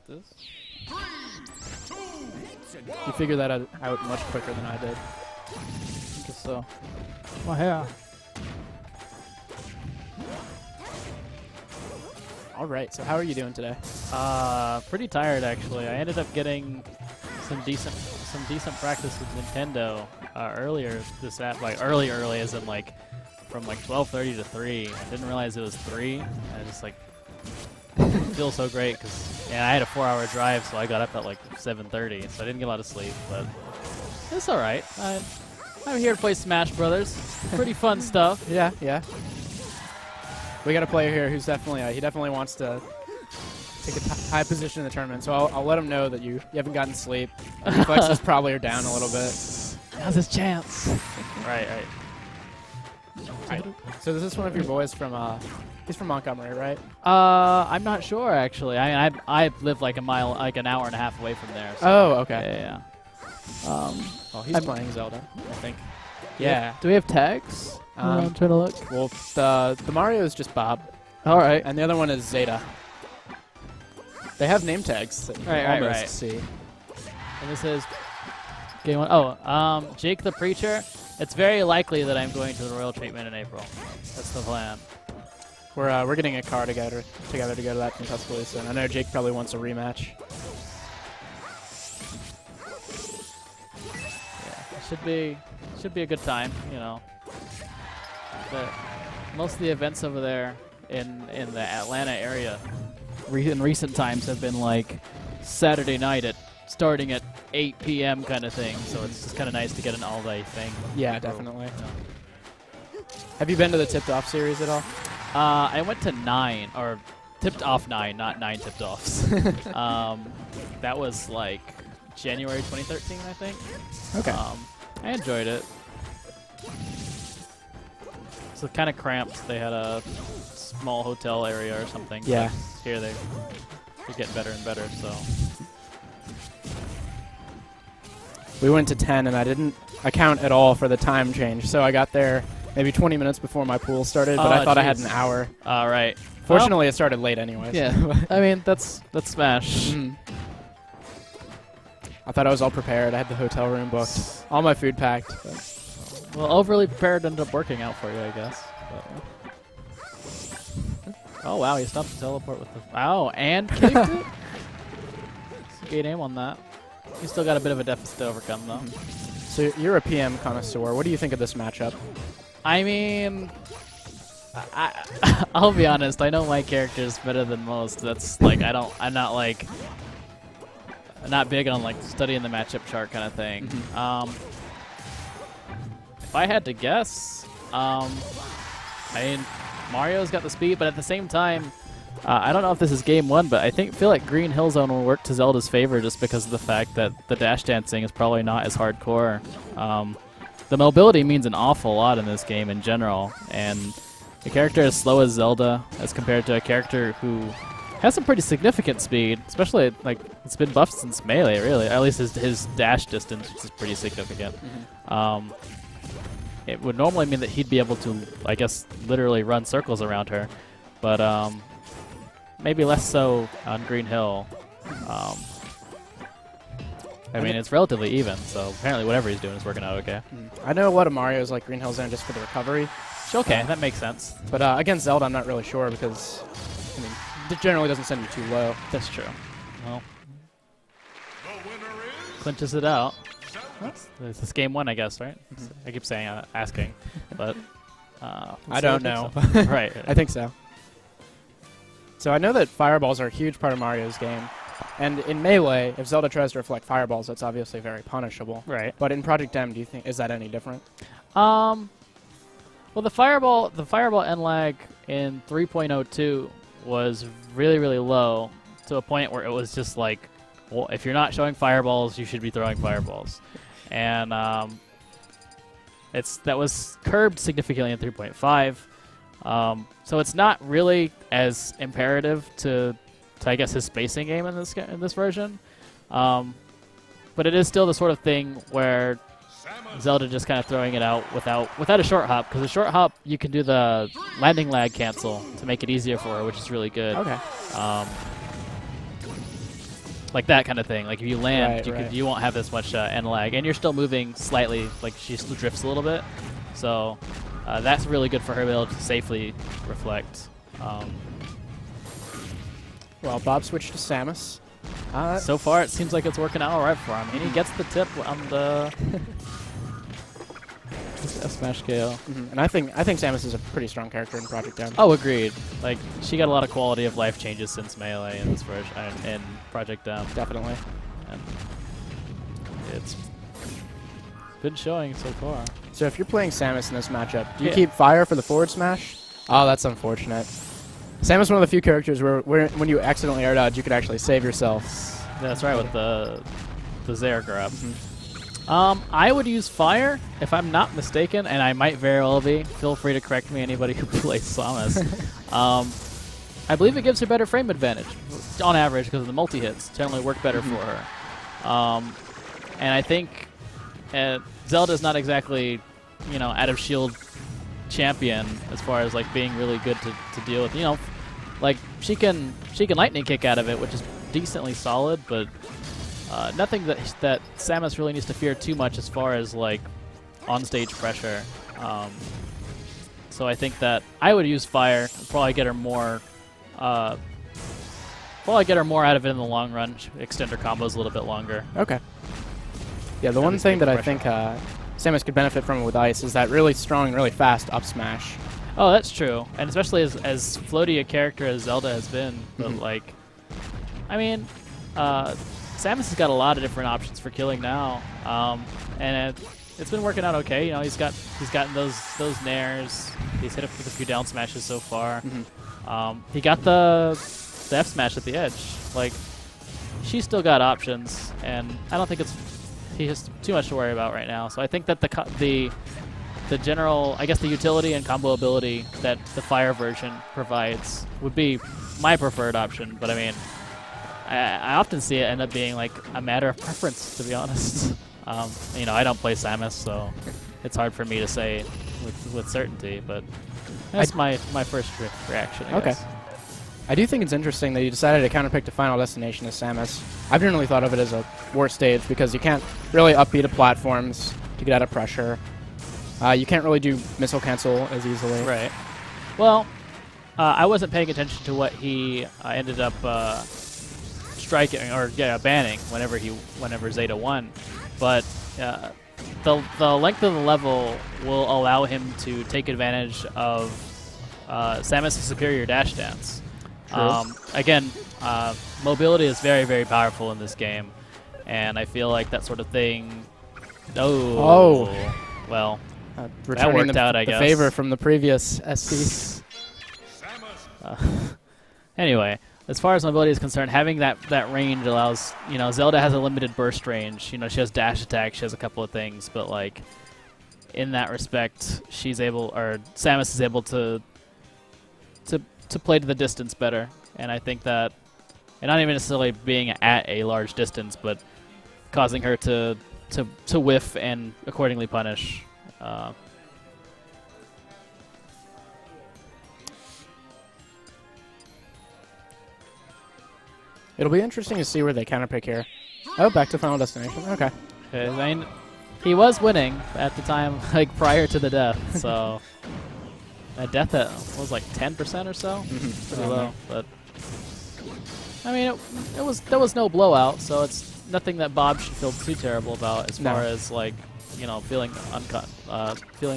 This? You figured that out much quicker than I did. I guess so. Oh, yeah. All right, so how are you doing today? Pretty tired actually. I ended up getting some decent practice with Nintendo earlier this early as in like from like 12:30 to 3. I didn't realize it was 3. I just like feel so great because I had a 4-hour drive, so I got up at like 7:30, so I didn't get a lot of sleep, but it's all right. I'm here to play Smash Brothers. Pretty fun stuff. Yeah, yeah. We got a player here who's definitely he definitely wants to take a high position in the tournament, so I'll let him know that you haven't gotten sleep. Reflexes probably are down a little bit. Now's his chance. Right. So this is one of your boys from he's from Montgomery, right? I'm not sure actually. I live like an hour and a half away from there. So Oh, okay. Yeah. Well, he's playing Zelda, I think. Yeah. Do we have tags? I'm trying to look. Well, the Mario is just Bob. All right. And the other one is Zeta. They have name tags that you can almost see. And this is game 1. Oh, Jake the Preacher. It's very likely that I'm going to the Royal Treatment in April. That's the plan. We're getting a car together to go to that from Tuscaloosa. And I know Jake probably wants a rematch. Yeah, should be a good time, you know. But most of the events over there in the Atlanta area in recent times have been like Saturday night starting at 8 p.m. kind of thing. So it's just kind of nice to get an all-day thing. Yeah, definitely. Have you been to the Tipped Off series at all? I went to 9, or Tipped Off 9, not 9 Tipped Offs. That was like January 2013, I think. Okay. I enjoyed it. So kind of cramped. They had a small hotel area or something. Yeah. Here they're getting better and better. So we went to 10, and I didn't account at all for the time change. So I got there maybe 20 minutes before my pool started, but I thought I had an hour. All right. Fortunately, it started late anyways. Yeah. I mean, that's Smash. I thought I was all prepared. I had the hotel room booked, all my food packed. But. Well, overly prepared ended up working out for you, I guess. But. Oh, wow, he stopped the teleport with the... Wow, and kicked it? Great aim on that. You still got a bit of a deficit to overcome, though. So you're a PM connoisseur. What do you think of this matchup? I mean... I'll be honest, I know my character's better than most. That's, like, I'm not big on, like, studying the matchup chart kind of thing. If I had to guess, I mean, Mario's got the speed, but at the same time, I don't know if this is game 1, but I feel like Green Hill Zone will work to Zelda's favor just because of the fact that the dash dancing is probably not as hardcore. The mobility means an awful lot in this game in general, and a character as slow as Zelda as compared to a character who has some pretty significant speed, especially like it's been buffed since Melee, really. At least his dash distance is pretty significant. It would normally mean that he'd be able to, I guess, literally run circles around her, but maybe less so on Green Hill. I mean, it's relatively even, so apparently whatever he's doing is working out okay. I know a lot of Mario's like Green Hill Zone just for the recovery. Okay, that makes sense. But against Zelda, I'm not really sure because, I mean, it generally doesn't send you too low. That's true. Well, clinches it out. This is game 1, I guess, right? I keep saying, asking, but I don't know. So. Right. I think so. So I know that fireballs are a huge part of Mario's game, and in Melee, if Zelda tries to reflect fireballs, that's obviously very punishable. Right. But in Project M, do you think is that any different? Well, the fireball end lag in 3.02 was really, really low to a point where it was just like, well, if you're not showing fireballs, you should be throwing fireballs. And that was curbed significantly in 3.5. So it's not really as imperative to I guess his spacing game in this version. But it is still the sort of thing where Zelda just kind of throwing it out without a short hop, because a short hop you can do the landing lag cancel to make it easier for her, which is really good. Okay. Like that kind of thing. Like if you land, Right. you won't have this much end lag, and you're still moving slightly. Like she still drifts a little bit, so that's really good for her to be able to safely reflect. Well, Bob switched to Samus. So far, it seems like it's working out all right for him, and he gets the tip on the Smash KO. And I think Samus is a pretty strong character in Project M. Oh, agreed. Like she got a lot of quality of life changes since Melee in this version in Project M. Definitely. And it's been showing so far. So if you're playing Samus in this matchup, do you Yeah. keep fire for the forward smash? Oh, that's unfortunate. Samus is one of the few characters where when you accidentally air dodge, you could actually save yourself. That's right, with the Zera grab. I would use fire if I'm not mistaken, and I might very well be. Feel free to correct me, anybody who plays Samus. I believe it gives her better frame advantage on average because of the multi-hits. Generally work better for her. And I think Zelda's not exactly, out of shield champion as far as like being really good to deal with. Like she can lightning kick out of it, which is decently solid, but nothing that Samus really needs to fear too much as far as like on stage pressure. So I think that I would use fire. Probably get her more. Probably get her more out of it in the long run. Extend her combos a little bit longer. Okay. Yeah, the one thing that I think Samus could benefit from with ice is that really strong, really fast up smash. Oh, that's true, and especially as floaty a character as Zelda has been. But like, I mean, Samus has got a lot of different options for killing now, and it's been working out okay. He's gotten those nairs. He's hit it with a few down smashes so far. He got the F smash at the edge. Like, she's still got options, and I don't think he has too much to worry about right now. So I think that the general, I guess the utility and combo ability that the fire version provides would be my preferred option. But I mean, I often see it end up being like a matter of preference, to be honest. I don't play Samus, so it's hard for me to say with certainty. But that's my first reaction, I guess. I do think it's interesting that you decided to counterpick to Final Destination as Samus. I've generally thought of it as a war stage because you can't really upbeat at platforms to get out of pressure. You can't really do missile cancel as easily. Right. Well, I wasn't paying attention to what he ended up striking or banning whenever Zeta won, but the length of the level will allow him to take advantage of Samus' superior dash dance. Again, mobility is very, very powerful in this game, and I feel like that sort of thing. Well, that worked out, I guess. Favor from the previous SP. Anyway, as far as mobility is concerned, having that range allows, Zelda has a limited burst range. She has dash attack, she has a couple of things, but like in that respect, Samus is able to play to the distance better. And I think that, and not even necessarily being at a large distance, but causing her to whiff and accordingly punish. It'll be interesting to see where they counterpick here. Oh, back to Final Destination. Okay. I mean, he was winning at the time, like prior to the death. So that death was like 10% or so, pretty low. But I mean, there was no blowout, so it's nothing that Bob should feel too terrible about as far as like feeling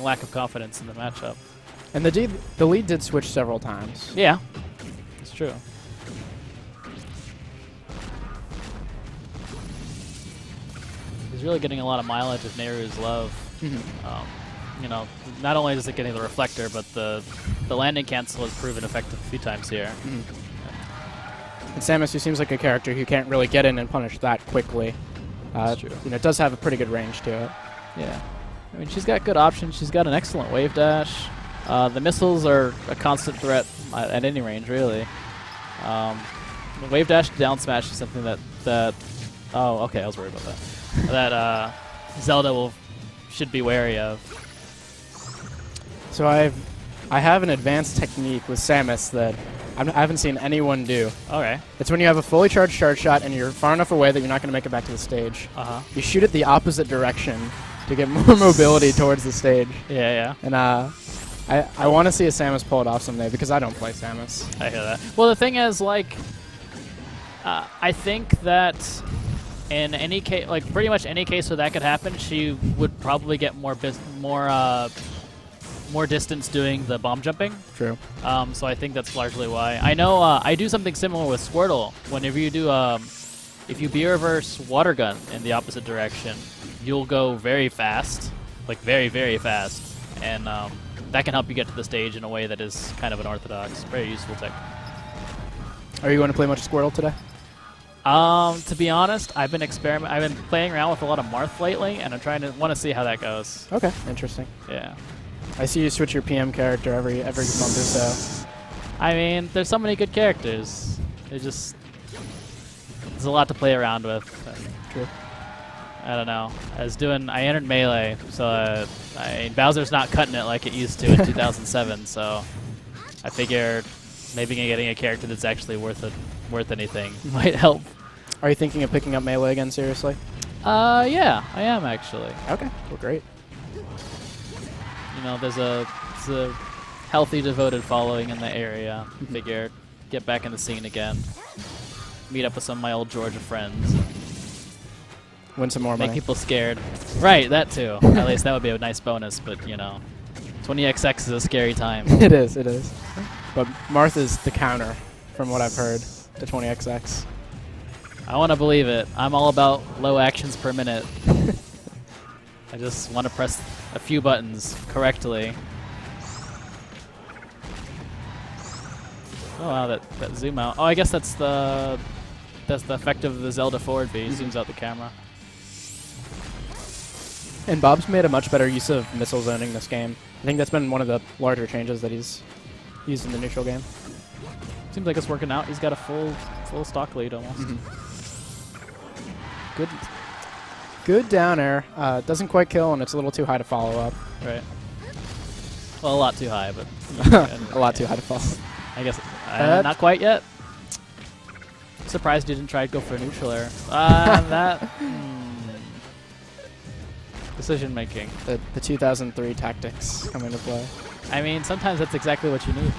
lack of confidence in the matchup. And the lead did switch several times. Yeah, it's true. He's really getting a lot of mileage with Nehru's love. Not only is it getting the reflector, but the landing cancel has proven effective a few times here. And Samus, who seems like a character who can't really get in and punish that quickly. That's true. It does have a pretty good range to it. Yeah. I mean, she's got good options. She's got an excellent wave dash. The missiles are a constant threat at any range, really. The wave dash down smash is something that oh, okay, I was worried about that. That Zelda will should be wary of. So I have an advanced technique with Samus that I haven't seen anyone do. Okay. It's when you have a fully charged charge shot and you're far enough away that you're not going to make it back to the stage. You shoot it the opposite direction to get more mobility towards the stage. Yeah, yeah. And I want to see a Samus pull it off someday because I don't play Samus. I hear that. Well, the thing is, like, I think that in any case, like pretty much any case where that could happen, she would probably get more distance doing the bomb jumping. True. So I think that's largely why. I know I do something similar with Squirtle. Whenever you do, if you B-reverse water gun in the opposite direction, you'll go very fast, like very, very fast. And that can help you get to the stage in a way that is kind of unorthodox. Very useful tech. Are you going to play much Squirtle today? To be honest, I've been playing around with a lot of Marth lately, and I'm want to see how that goes. Okay, interesting. Yeah. I see you switch your PM character every month or so. I mean, there's so many good characters. There's a lot to play around with. True. I don't know. I entered Melee, so Bowser's not cutting it like it used to in 2007. So I figured maybe getting a character that's actually worth anything might help. Are you thinking of picking up Melee again, seriously? Yeah, I am actually. Okay, well, great. You know, there's a healthy, devoted following in the area. Figured get back in the scene again. Meet up with some of my old Georgia friends. Win some more Make money. people scared. Right, that too. At least that would be a nice bonus, but you know, 20XX is a scary time. It is, it is. But Martha's the counter, from what I've heard, to 20XX. I want to believe it. I'm all about low actions per minute. I just want to press a few buttons correctly. Oh wow, that zoom out. Oh, I guess that's the effect of the Zelda forward B. Zooms out the camera. And Bob's made a much better use of missile zoning this game. I think that's been one of the larger changes that he's used in the neutral game. Seems like it's working out. He's got a full stock lead almost. Good down air. Doesn't quite kill, and it's a little too high to follow up. Right. Well, a lot too high, but a lot too high to follow. I guess not quite yet. Surprised you didn't try to go for a neutral air. That decision making. The 2003 tactics come into play. I mean, sometimes that's exactly what you need.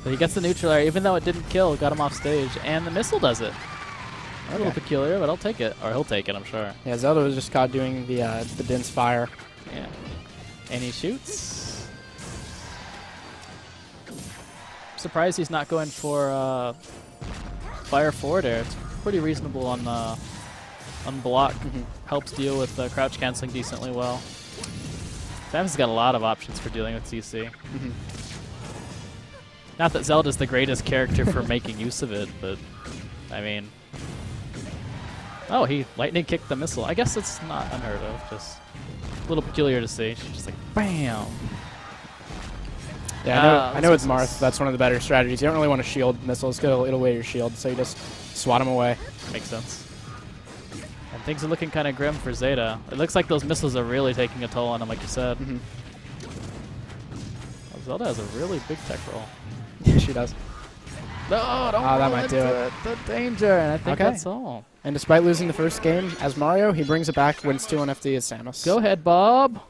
But he gets the neutral air, even though it didn't kill, got him off stage, and the missile does it. A little peculiar, but I'll take it. Or he'll take it, I'm sure. Yeah, Zelda was just caught doing the Din's fire. Yeah. And he shoots. Surprised he's not going for fire forward air. It's pretty reasonable on block. Helps deal with crouch canceling decently well. Samus has got a lot of options for dealing with CC. Not that Zelda's the greatest character for making use of it, but I mean, oh, he lightning kicked the missile. I guess it's not unheard of. Just a little peculiar to see. She's just like, bam. Yeah, I know with Marth, that's one of the better strategies. You don't really want to shield missiles, because it'll weigh your shield, so you just swat them away. Makes sense. And things are looking kind of grim for Zeta. It looks like those missiles are really taking a toll on him, like you said. Oh, Zelda has a really big tech roll. Yeah, she does. No, don't that might do it. The danger, and I think that's all. And despite losing the first game as Mario, he brings it back, wins 2 on FD as Samus. Go ahead, Bob.